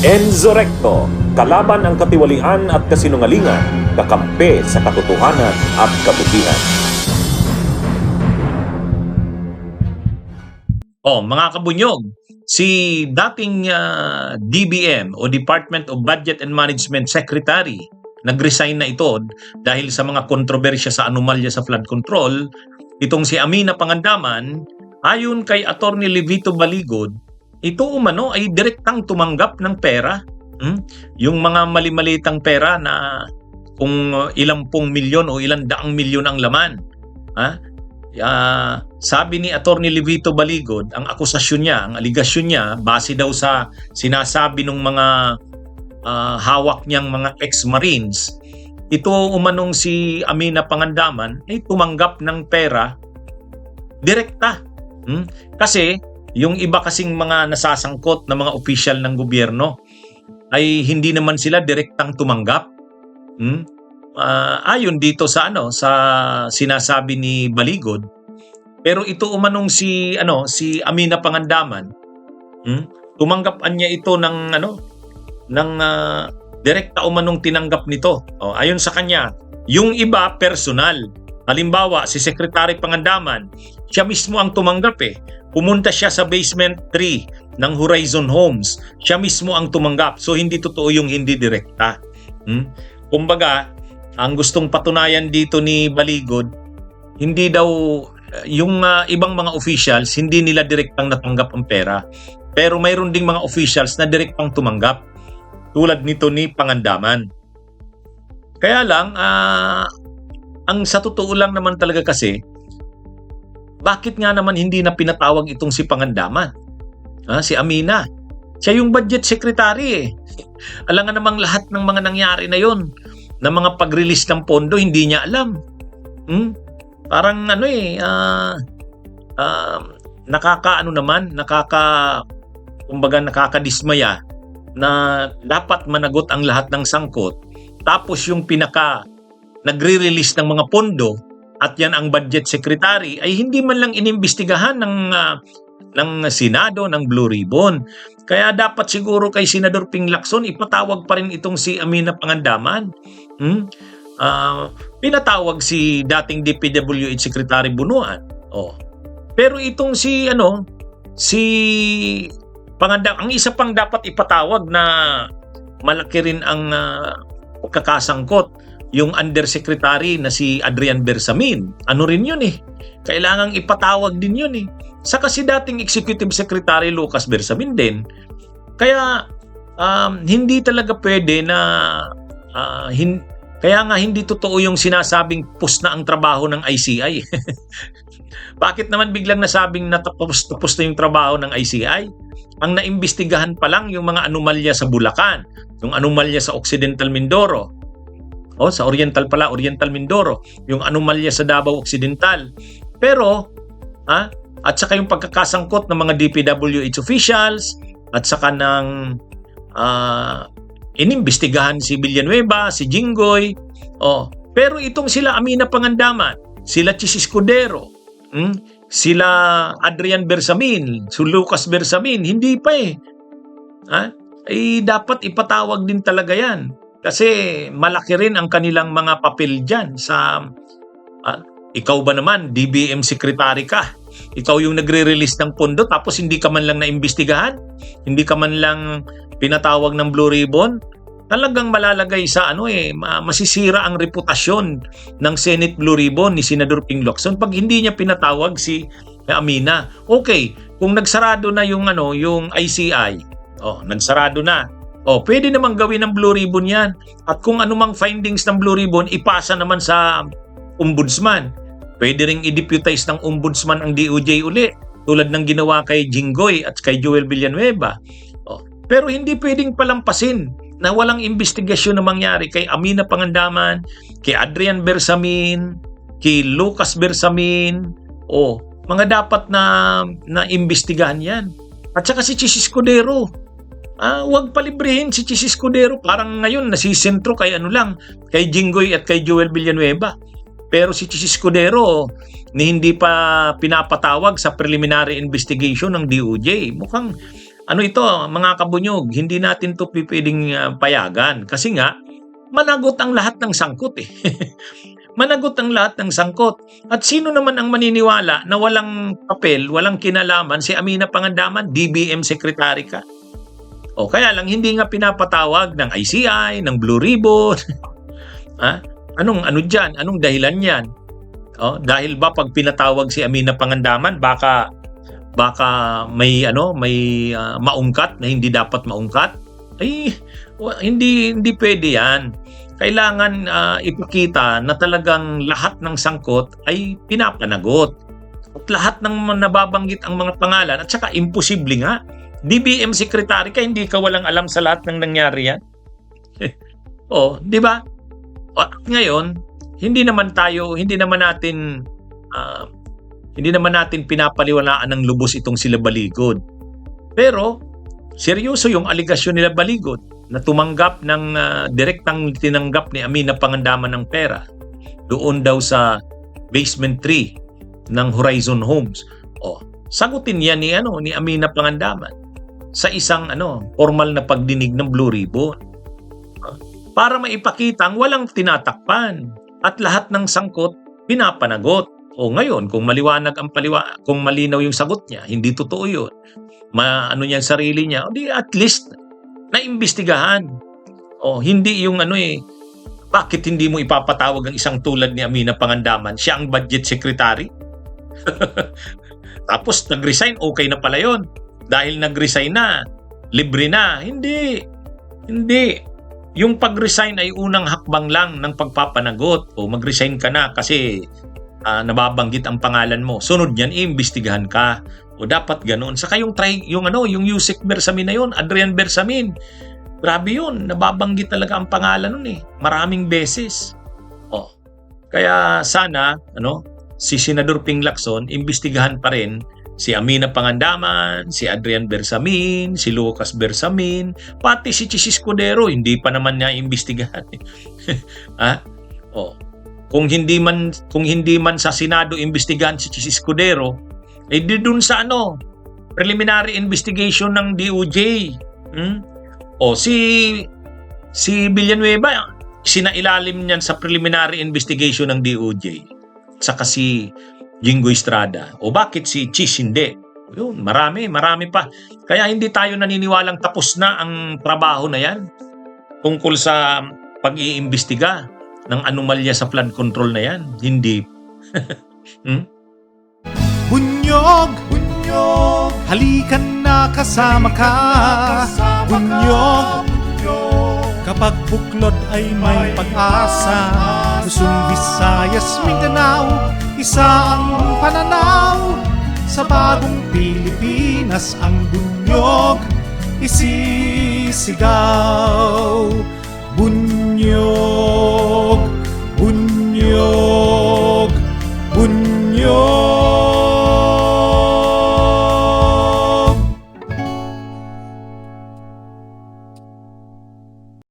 Enzo Recto, kalaban ang katiwalian at kasinungalingan, kakampi sa katotohanan at kabutihan. Mga kabunyog, si dating DBM o Department of Budget and Management Secretary, nag-resign na ito dahil sa mga kontrobersya sa anomalya sa flood control. Itong si Amina Pangandaman, ayon kay Attorney Levito Baligod, ito umano ay direktang tumanggap ng pera. Yung mga mali-malitang pera na kung ilang pong milyon o ilang daang milyon ang laman. Sabi ni Attorney Levito Baligod, ang akusasyon niya, ang aligasyon niya, base daw sa sinasabi ng mga hawak niyang mga ex-marines, ito umanong si Amina Pangandaman ay tumanggap ng pera direkta. Kasi yung iba kasing mga nasasangkot na mga opisyal ng gobyerno ay hindi naman sila direktang tumanggap. Ayon dito sa sa sinasabi ni Baligod, pero ito umanong si Amina Pangandaman, tumanggap niya ito ng direkta umanong tinanggap nito. Ayon sa kanya, yung iba personal. Halimbawa, si Secretary Pangandaman, siya mismo ang tumanggap Pumunta siya sa basement 3 ng Horizon Homes. Siya mismo ang tumanggap. So hindi totoo yung hindi direkta. Kumbaga, ang gustong patunayan dito ni Baligod, hindi daw yung ibang mga officials, hindi nila direktang natanggap ang pera. Pero mayroon ding mga officials na direktang tumanggap. Tulad nito ni Pangandaman. Kaya lang, ang sa totoo lang naman talaga kasi, bakit nga naman hindi na pinatawag itong si Pangandaman? Si Amina. Siya yung budget secretary Alam nga namang lahat ng mga nangyari na yon, na mga pag-release ng pondo, hindi niya alam. Parang nakakadismaya na dapat managot ang lahat ng sangkot. Tapos yung nagre-release ng mga pondo, at yan ang budget secretary, ay hindi man lang inimbestigahan ng Senado, ng Blue Ribbon. Kaya dapat siguro kay Senador Ping Lacson, ipatawag pa rin itong si Amina Pangandaman. Pinatawag si dating DPWH Secretary Bunuan. Pero itong si Pangandaman, ang isa pang dapat ipatawag na malaki rin ang pagkakasangkot, yung undersecretary na si Adrian Bersamin. Ano rin yun Kailangang ipatawag din yun Saka si dating Executive Secretary Lucas Bersamin din. Kaya hindi talaga pwede na kaya nga hindi totoo yung sinasabing pus na ang trabaho ng ICI. Bakit naman biglang nasabing natapos na yung trabaho ng ICI? Ang naimbestigahan pa lang yung mga anomalya sa Bulacan, yung anomalya sa Occidental Mindoro, sa Oriental Mindoro, yung anomalya sa Davao Occidental. Pero, at saka yung pagkakasangkot ng mga DPWH officials, at saka ng inimbestigahan si Villanueva, si Jinggoy. Pero itong sila Amina Pangandaman, sila Chis Escudero, sila Adrian Bersamin, si Lucas Bersamin, hindi pa dapat ipatawag din talaga yan. Kasi malaki rin ang kanilang mga papel dyan sa ikaw ba naman, DBM secretary ka? Ikaw yung nagre-release ng pondo tapos hindi ka man lang naimbestigahan? Hindi ka man lang pinatawag ng Blue Ribbon? Talagang malalagay sa masisira ang reputasyon ng Senate Blue Ribbon ni Senador Ping Lacson pag hindi niya pinatawag si Amina. Okay, kung nagsarado na yung ICI, nagsarado na. Pwede namang gawin ng Blue Ribbon yan. At kung anumang findings ng Blue Ribbon, ipasa naman sa Ombudsman. Pwede ring i-deputize ng Ombudsman ang DOJ uli, tulad ng ginawa kay Jinggoy at kay Joel Villanueva. Pero hindi pwedeng palampasin na walang investigasyon na mangyari kay Amina Pangandaman, kay Adrian Bersamin, kay Lucas Bersamin. Mga dapat na imbestigahan yan. At saka si Chis Escudero. Huwag palibrehin si Chis Escudero. Parang ngayon nasisentro kay kay Jinggoy at kay Joel Villanueva. Pero si Chis Escudero hindi pa pinapatawag sa preliminary investigation ng DOJ. Mukhang ano ito, mga kabunyog, hindi natin to pwedeng payagan. Kasi nga, managot ang lahat ng sangkot eh. Managot ang lahat ng sangkot. At sino naman ang maniniwala na walang papel, walang kinalaman si Amina Pangandaman, DBM Secretary ka? O kaya lang hindi nga pinapatawag ng ICI, ng Blue Ribbon. Ha? Ano diyan? Anong dahilan niyan? Dahil ba pag pinatawag si Amina Pangandaman baka may maungkat na hindi dapat maungkat? Ay hindi pwede 'yan. Kailangan ipakita na talagang lahat ng sangkot ay pinapanagot. At lahat ng nababanggit ang mga pangalan at saka imposible nga. DBM Secretary ka, hindi ka walang alam sa lahat ng nangyari yan. Di ba? Ngayon, hindi naman natin pinapaliwalaan ng lubos itong sila Baligod. Pero, seryoso yung aligasyon nila Baligod na tumanggap ng direktang tinanggap ni Amina Pangandaman ng pera doon daw sa basement 3 ng Horizon Homes. Sagutin yan ni Amina Pangandaman sa isang formal na pagdinig ng Blue Ribbon. Para maipakita ang walang tinatakpan at lahat ng sangkot pinapanagot. Ngayon, kung maliwanag kung malinaw yung sagot niya, hindi totoo yun. Niya ang sarili niya, at least naimbestigahan. Hindi yung bakit hindi mo ipapatawag ang isang tulad ni Amina Pangandaman? Siya ang budget secretary. Tapos nag-resign, okay na pala yun. Dahil nag-resign na, libre na. Hindi. Yung pag-resign ay unang hakbang lang ng pagpapanagot. Mag-resign ka na kasi nababanggit ang pangalan mo. Sunod niyan, iimbestigahan ka. Dapat ganoon. Saka yung Yusek Bersamin na yun, Adrian Bersamin. Grabe yun. Nababanggit talaga ang pangalan nun eh. Maraming beses. Kaya sana, si Senador Ping Lacson, imbestigahan pa rin si Amina Pangandaman, si Adrian Bersamin, si Lucas Bersamin, pati si Chis Escudero, hindi pa naman niya imbestigahan. Kung hindi man sa Senado imbestigahan si Chis Escudero, di dun sa preliminary investigation ng DOJ. Si Villanueva, sinailalim niyan sa preliminary investigation ng DOJ. Saka si Jingo Estrada. Bakit si Chis hindi? Yun, marami pa. Kaya hindi tayo naniniwalang tapos na ang trabaho na yan tungkol sa pag-iimbestiga ng anomalya sa flood control na yan. Hindi. Bunyog, halikan na kasama ka. Bunyog, kapag buklod ay may pag-asa. Luzon, Visayas, Mindanao, isa ang pananaw. Sa bagong Pilipinas ang bunyog isisigaw. Bunyog, bunyog, bunyog.